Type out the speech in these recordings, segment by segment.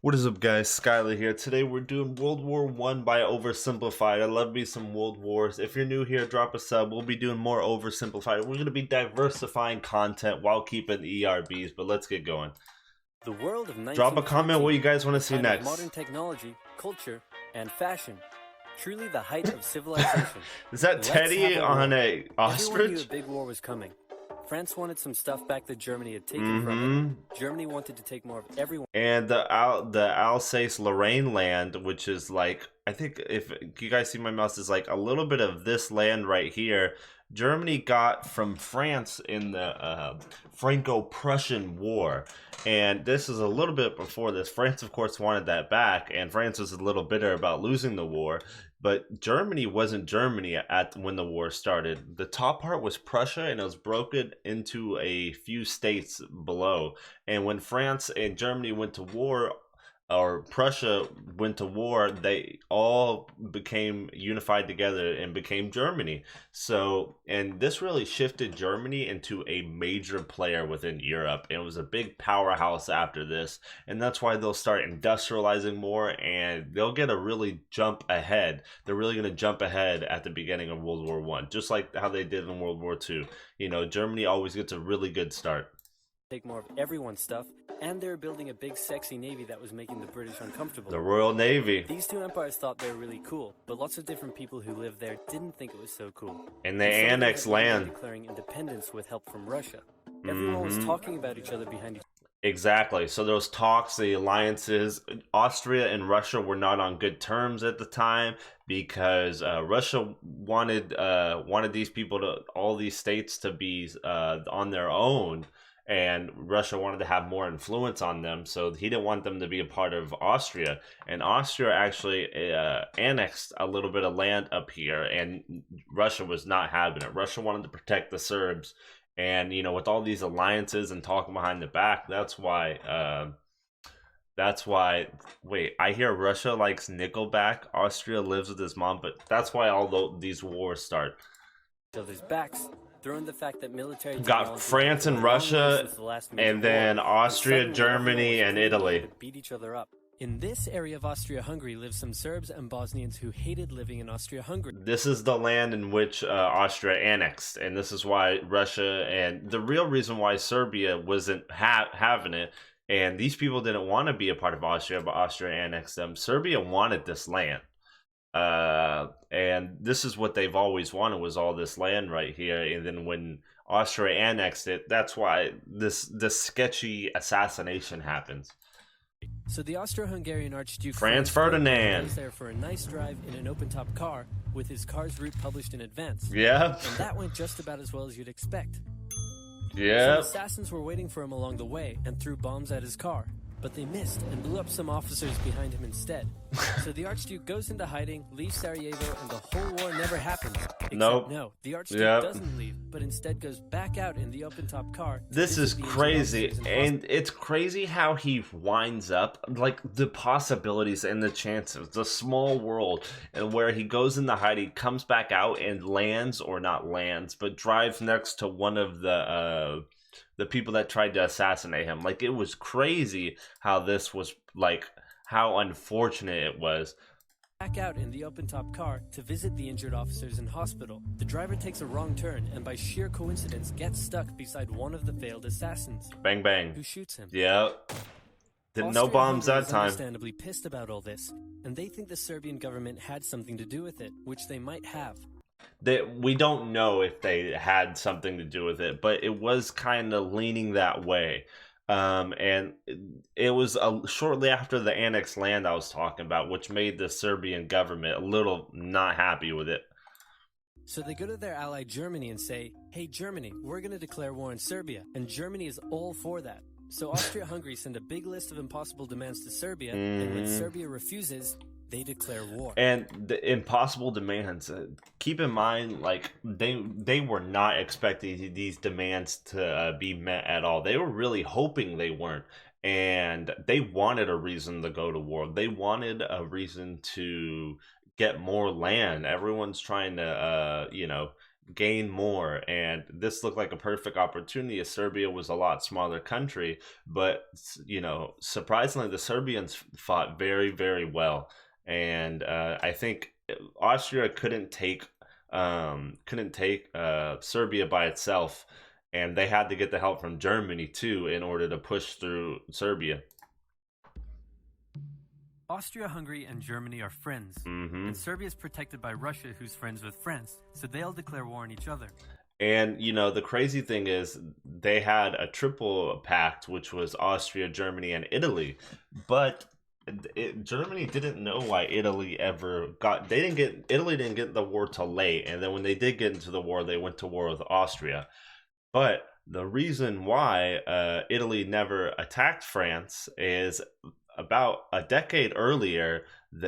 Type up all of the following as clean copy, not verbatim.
What is up, guys? Skyler here. Today we're doing World War One by Oversimplified. I love me some World Wars. If you're new here, drop a sub. We'll be doing more Oversimplified. We're going to be diversifying content while keeping the ERBs, but let's get going. The world of Drop a comment what you guys want to see next. Modern technology, culture, and fashion. Truly the height of civilization. Is that Teddy on a ostrich? Everyone knew a big war was coming. France wanted some stuff back that Germany had taken from it. Germany wanted to take more of everyone. And the Alsace-Lorraine land, which is like, I think if you guys see my mouse, is like a little bit of this land right here. Germany got from France in the Franco-Prussian War. And this is a little bit before this. France, of course, wanted that back. And France was a little bitter about losing the war. But Germany wasn't Germany when the war started. The top part was Prussia, and it was broken into a few states below. And when France and Germany went to war, or Prussia went to war, they all became unified together and became Germany. So, and this really shifted Germany into a major player within Europe. And it was a big powerhouse after this. And that's why they'll start industrializing more, and they'll get a really jump ahead. They're really going to jump ahead at the beginning of World War One, just like how they did in World War Two. You know, Germany always gets a really good start. Take more of everyone's stuff, and they were building a big sexy navy that was making the British uncomfortable. The Royal Navy. These two empires thought they were really cool, but lots of different people who lived there didn't think it was so cool. And they annexed land. Declaring independence with help from Russia. Everyone was talking about each other behind each other. Exactly. So those talks, the alliances, Austria and Russia were not on good terms at the time because Russia wanted these people to, all these states to be on their own. And Russia wanted to have more influence on them, so he didn't want them to be a part of Austria. And Austria actually annexed a little bit of land up here, and Russia was not having it. Russia wanted to protect the Serbs, and you know, with all these alliances and talking behind the back, that's why. Wait, I hear Russia likes Nickelback. Austria lives with his mom, but that's why all these wars start. So there's backs. Throw in the fact that military got France and Russia, and then Austria, Germany, and Italy. Beat each other up. In this area of Austria-Hungary live some Serbs and Bosnians who hated living in Austria-Hungary. This is the land in which Austria annexed, and this is why Russia, and the real reason why Serbia wasn't having it, and these people didn't want to be a part of Austria, but Austria annexed them. Serbia wanted this land. And this is what they've always wanted, was all this land right here. And then when Austria annexed it, that's why this sketchy assassination happens. So the Austro-Hungarian Archduke Franz Ferdinand was there for a nice drive in an open-top car with his car's route published in advance. Yeah. And that went just about as well as you'd expect. Yeah. Some assassins were waiting for him along the way and threw bombs at his car. But they missed and blew up some officers behind him instead. So the Archduke goes into hiding, leaves Sarajevo, and the whole war never happens. Except no, the Archduke doesn't leave, but instead goes back out in the open-top car. This is crazy, and it's crazy how he winds up, like the possibilities and the chances, the small world, and where he goes into hiding, comes back out, and lands, or not lands, but drives next to one of the people that tried to assassinate him. Like, it was crazy how this was, like, how unfortunate it was. Back out in the open-top car to visit the injured officers in hospital. The driver takes a wrong turn and by sheer coincidence gets stuck beside one of the failed assassins. Bang, bang. Who shoots him. Yeah. No bombs that time. Understandably pissed about all this, and they think the Serbian government had something to do with it, which they might have. We don't know if they had something to do with it, but it was kind of leaning that way. And it was shortly after the annexed land I was talking about, which made the Serbian government a little not happy with it. So they go to their ally Germany and say, "Hey Germany, we're going to declare war on Serbia," and Germany is all for that. So Austria-Hungary send a big list of impossible demands to Serbia, and when Serbia refuses, they declare war. And the impossible demands, keep in mind, like, they were not expecting these demands to be met at all. They were really hoping they weren't. And they wanted a reason to go to war. They wanted a reason to get more land. Everyone's trying to, gain more, and this looked like a perfect opportunity as Serbia was a lot smaller country. But surprisingly, the Serbians fought very, very well, and I think Austria couldn't take Serbia by itself, and they had to get the help from Germany too in order to push through Serbia. Austria-Hungary and Germany are friends, and Serbia is protected by Russia, who's friends with France, so they'll declare war on each other. And the crazy thing is they had a triple pact, which was Austria, Germany, and Italy, but Germany didn't know why Italy ever got. Italy didn't get the war till late, and then when they did get into the war, they went to war with Austria. But the reason why Italy never attacked France is about a decade earlier,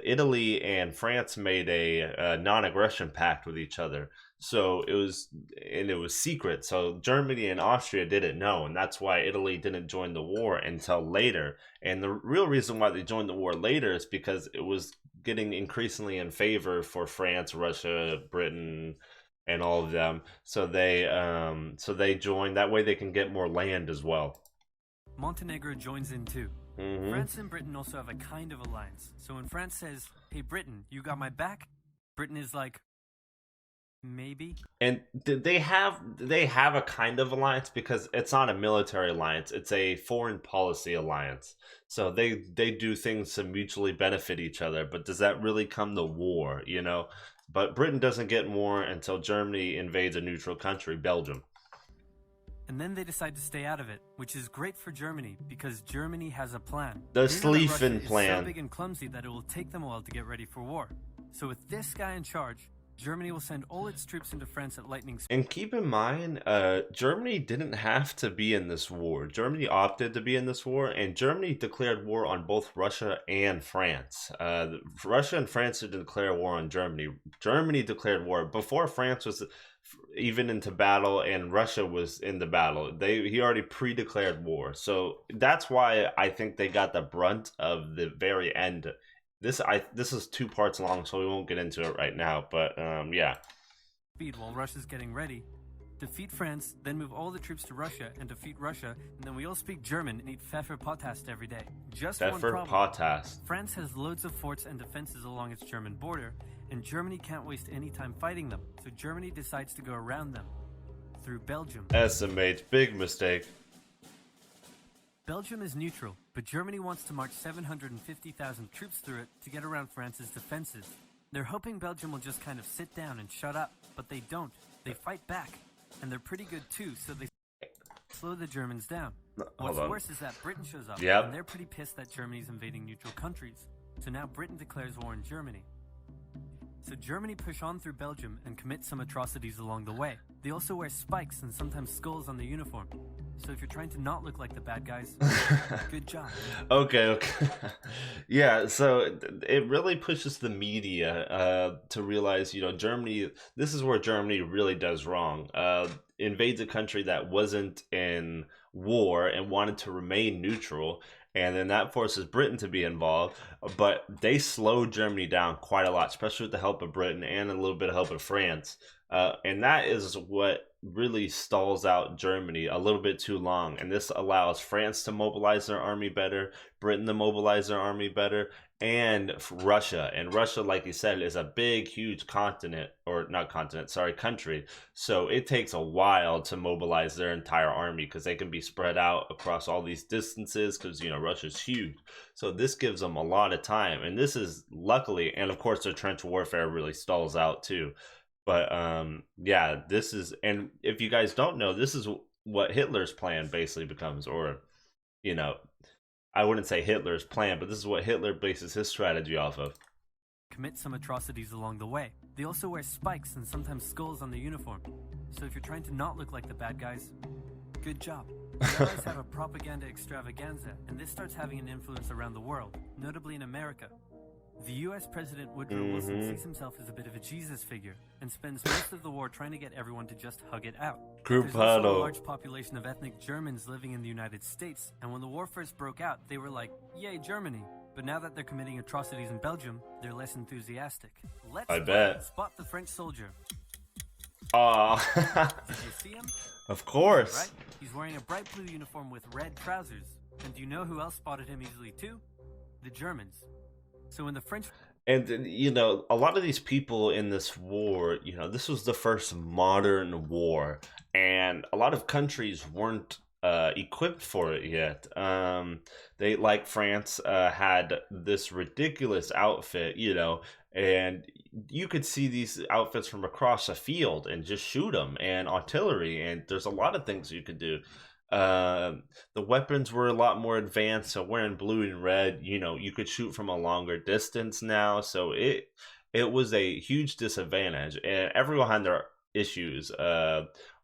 Italy and France made a non-aggression pact with each other. So it was secret. So Germany and Austria didn't know, and that's why Italy didn't join the war until later. And the real reason why they joined the war later is because it was getting increasingly in favor for France, Russia, Britain, and all of them. So they joined. That way they can get more land as well. Montenegro joins in too. France and Britain also have a kind of alliance. So when France says, "Hey Britain, you got my back," Britain is like, maybe. And they have a kind of alliance because it's not a military alliance, it's a foreign policy alliance. So they do things to mutually benefit each other, but does that really come to war, But Britain doesn't get war until Germany invades a neutral country, Belgium. And then they decide to stay out of it, which is great for Germany because Germany has a plan. The Schlieffen plan. It's so big and clumsy that it will take them a while to get ready for war. So with this guy in charge, Germany will send all its troops into France at lightning speed. And keep in mind, Germany didn't have to be in this war. Germany opted to be in this war, and Germany declared war on both Russia and France. Russia and France didn't declare war on Germany. Germany declared war before France was even into battle and Russia was in the battle. He already pre-declared war. So that's why I think they got the brunt of the very end. This is 2 parts long, so we won't get into it right now, but yeah. Speed while Russia's getting ready. Defeat France, then move all the troops to Russia and defeat Russia, and then we all speak German and eat Pfefferpottast every day. Just one problem. Pfefferpottast. France has loads of forts and defenses along its German border, and Germany can't waste any time fighting them, so Germany decides to go around them. Through Belgium. SMH, big mistake. Belgium is neutral, but Germany wants to march 750,000 troops through it to get around France's defenses. They're hoping Belgium will just kind of sit down and shut up, but they don't. They fight back, and they're pretty good too, so they slow the Germans down. What's worse is that Britain shows up, and they're pretty pissed that Germany's invading neutral countries. So now Britain declares war on Germany. So Germany push on through Belgium and commit some atrocities along the way. They also wear spikes and sometimes skulls on their uniform. So if you're trying to not look like the bad guys, good job. Okay. Yeah, so it really pushes the media to realize, Germany, this is where Germany really does wrong. Invades a country that wasn't in war and wanted to remain neutral, and then that forces Britain to be involved, but they slowed Germany down quite a lot, especially with the help of Britain and a little bit of help of France. And that is what really stalls out Germany a little bit too long. And this allows France to mobilize their army better, Britain to mobilize their army better, and Russia. And Russia, like you said, is a big, huge country. So it takes a while to mobilize their entire army because they can be spread out across all these distances because, Russia's huge. So this gives them a lot of time. And this is luckily, and of course, their trench warfare really stalls out too. But yeah, this is, and if you guys don't know, this is what Hitler's plan basically becomes, or, I wouldn't say Hitler's plan, but this is what Hitler bases his strategy off of. Commit some atrocities along the way. They also wear spikes and sometimes skulls on their uniform. So if you're trying to not look like the bad guys, good job. The Allies have a propaganda extravaganza, and this starts having an influence around the world, notably in America. The U.S. President Woodrow Wilson sees himself as a bit of a Jesus figure and spends most of the war trying to get everyone to just hug it out. There's also a large population of ethnic Germans living in the United States, and when the war first broke out, they were like, yay, Germany. But now that they're committing atrocities in Belgium, they're less enthusiastic. Let's spot the French soldier. Did you see him? Of course. Right? He's wearing a bright blue uniform with red trousers. And do you know who else spotted him easily too? The Germans. So when the French... And, you know, a lot of these people in this war, you know, this was the first modern war, and a lot of countries weren't equipped for it yet. They, like France, had this ridiculous outfit, you know, and you could see these outfits from across a field and just shoot them, and artillery, and there's a lot of things you could do. The weapons were a lot more advanced, so wearing blue and red, you know, you could shoot from a longer distance now, so it was a huge disadvantage, and everyone had their issues.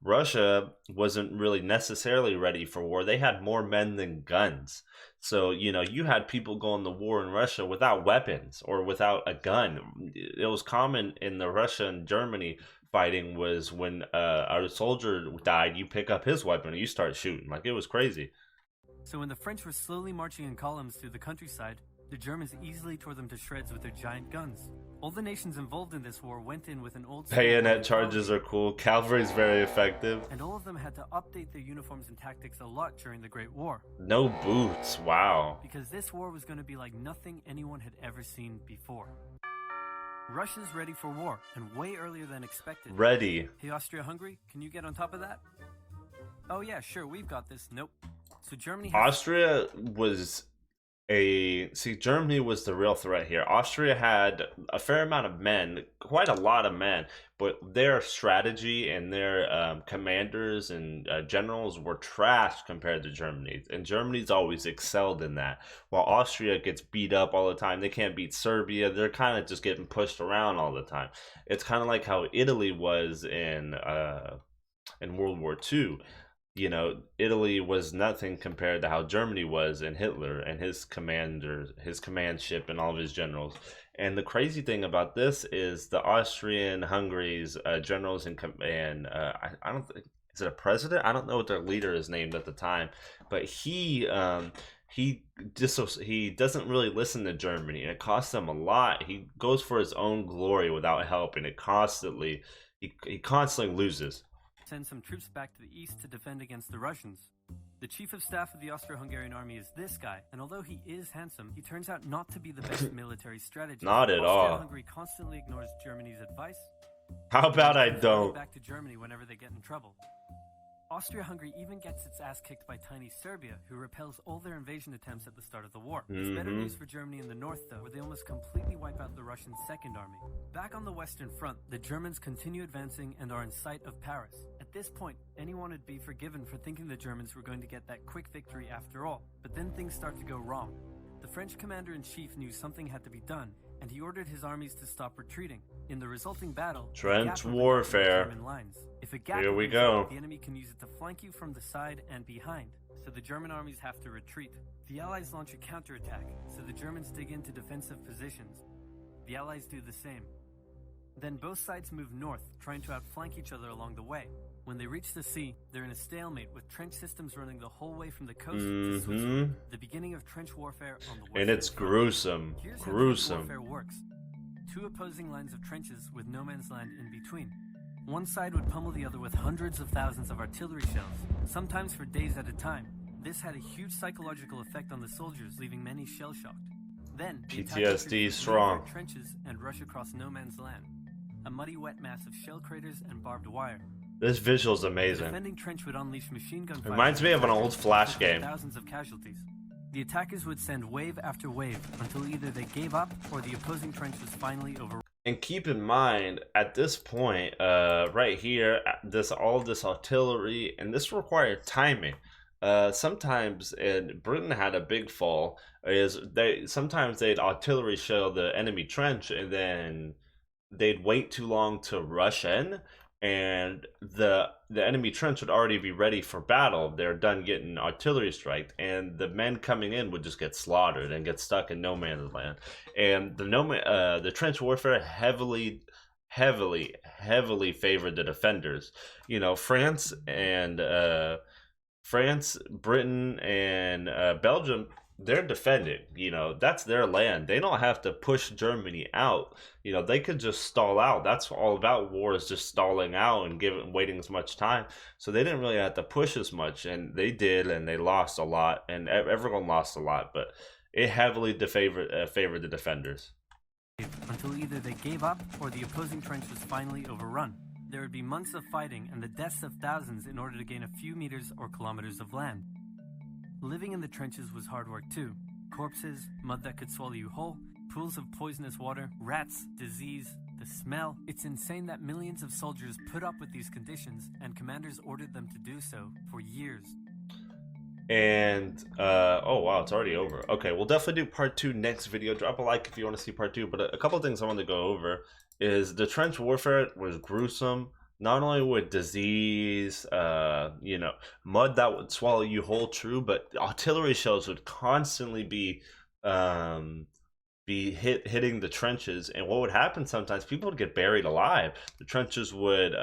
Russia wasn't really necessarily ready for war. They had more men than guns. So, you know, you had people going to war in Russia without weapons or without a gun. It was common in the Russia and Germany fighting was when a soldier died, you pick up his weapon and you start shooting. Like, it was crazy. So when the French were slowly marching in columns through the countryside, the Germans easily tore them to shreds with their giant guns. All the nations involved in this war went in with an old... Bayonet charges are cool. Cavalry's very effective. And all of them had to update their uniforms and tactics a lot during the Great War. No boots. Wow. Because this war was going to be like nothing anyone had ever seen before. Russia's ready for war, and way earlier than expected. Ready. Hey, Austria-Hungary, can you get on top of that? Oh yeah, sure, we've got this. Nope. So Germany... Austria was Germany was the real threat here. Austria had a fair amount of men, quite a lot of men, but their strategy and their commanders and generals were trash compared to Germany. And Germany's always excelled in that. While Austria gets beat up all the time, they can't beat Serbia. They're kind of just getting pushed around all the time. It's kind of like how Italy was in World War II. You know, Italy was nothing compared to how Germany was, and Hitler and his commanders, his command ship, and all of his generals. And the crazy thing about this is the Austrian-Hungary's generals and I don't think, is it a president? I don't know what their leader is named at the time, but he doesn't really listen to Germany, and it costs him a lot. He goes for his own glory without help, and he constantly loses. Send some troops back to the east to defend against the Russians. The chief of staff of the Austro-Hungarian army is this guy, and although he is handsome, he turns out not to be the best military strategist. Not at all. Austria-Hungary constantly ignores Germany's advice. How about I don't? Back to Germany whenever they get in trouble. Austria-Hungary even gets its ass kicked by tiny Serbia, who repels all their invasion attempts at the start of the war. It's better news for Germany in the north, though, where they almost completely wipe out the Russian Second Army. Back on the Western Front, the Germans continue advancing and are in sight of Paris. At this point, anyone would be forgiven for thinking the Germans were going to get that quick victory after all. But then things start to go wrong. The French commander-in-chief knew something had to be done, and he ordered his armies to stop retreating. In the resulting battle, trench warfare. If a gap Here we go. The enemy can use it to flank you from the side and behind, so the German armies have to retreat. The Allies launch a counterattack, so the Germans dig into defensive positions. The Allies do the same. Then both sides move north, trying to outflank each other along the way. When they reach the sea, they're in a stalemate with trench systems running the whole way from the coast to Switzerland. The beginning of trench warfare on the western And it's front. gruesome. Here's Gruesome. how trench warfare works. Two opposing lines of trenches with no man's land in between. One side would pummel the other with hundreds of thousands of artillery shells, sometimes for days at a time. This had a huge psychological effect on the soldiers, leaving many shell-shocked. Then, the PTSD strong. Trenches and rush across no man's land. A muddy, wet mass of shell craters and barbed wire. This visual's The amazing. defending trench would unleash machine gun fire. Reminds me of an old Flash game. Thousands of casualties. The attackers would send wave after wave until either they gave up or the opposing trench was finally over. And keep in mind, at this point, right here, all this artillery, and this required timing. Sometimes, and Britain had a big fall, sometimes they'd artillery shell the enemy trench, and then they'd wait too long to rush in, and the enemy trench would already be ready for battle. They're done getting artillery striked, and the men coming in would just get slaughtered and get stuck in no man's land. And the trench warfare heavily favored the defenders. You know, France, Britain, and Belgium, they're defending, you know, that's their land. They don't have to push Germany out. You know, they could just stall out. That's all about war, is just stalling out and waiting as much time. So they didn't really have to push as much, and they did, and they lost a lot, and everyone lost a lot, but it heavily favored the defenders. Until either they gave up or the opposing trench was finally overrun. There would be months of fighting and the deaths of thousands in order to gain a few meters or kilometers of land. Living in the trenches was hard work too. Corpses, mud that could swallow you whole, pools of poisonous water, rats, disease, the smell. It's insane that millions of soldiers put up with these conditions, and commanders ordered them to do so for years. And oh wow, it's already over. Okay, we'll definitely do part 2 next video. Drop a like if you want to see part 2. But a couple of things I want to go over is the trench warfare was gruesome. Not only with disease, you know, mud that would swallow you whole, true, but artillery shells would constantly be hitting the trenches. And what would happen sometimes, people would get buried alive. The trenches would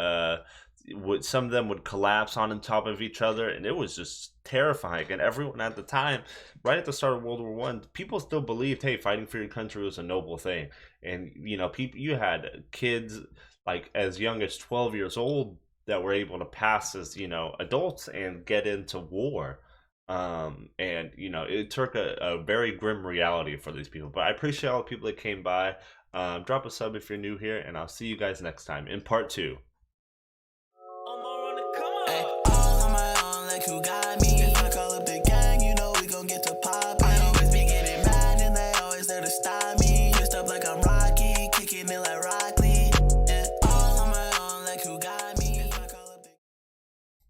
some of them would collapse on top of each other, and it was just terrifying. And everyone at the time, right at the start of World War One, people still believed, hey, fighting for your country was a noble thing. And you know, people, you had kids like as young as 12 years old that were able to pass as, you know, adults and get into war. And you know, it took a very grim reality for these people. But I appreciate all the people that came by. Drop a sub if you're new here, and I'll see you guys next time in part 2. All on my own, like who got me?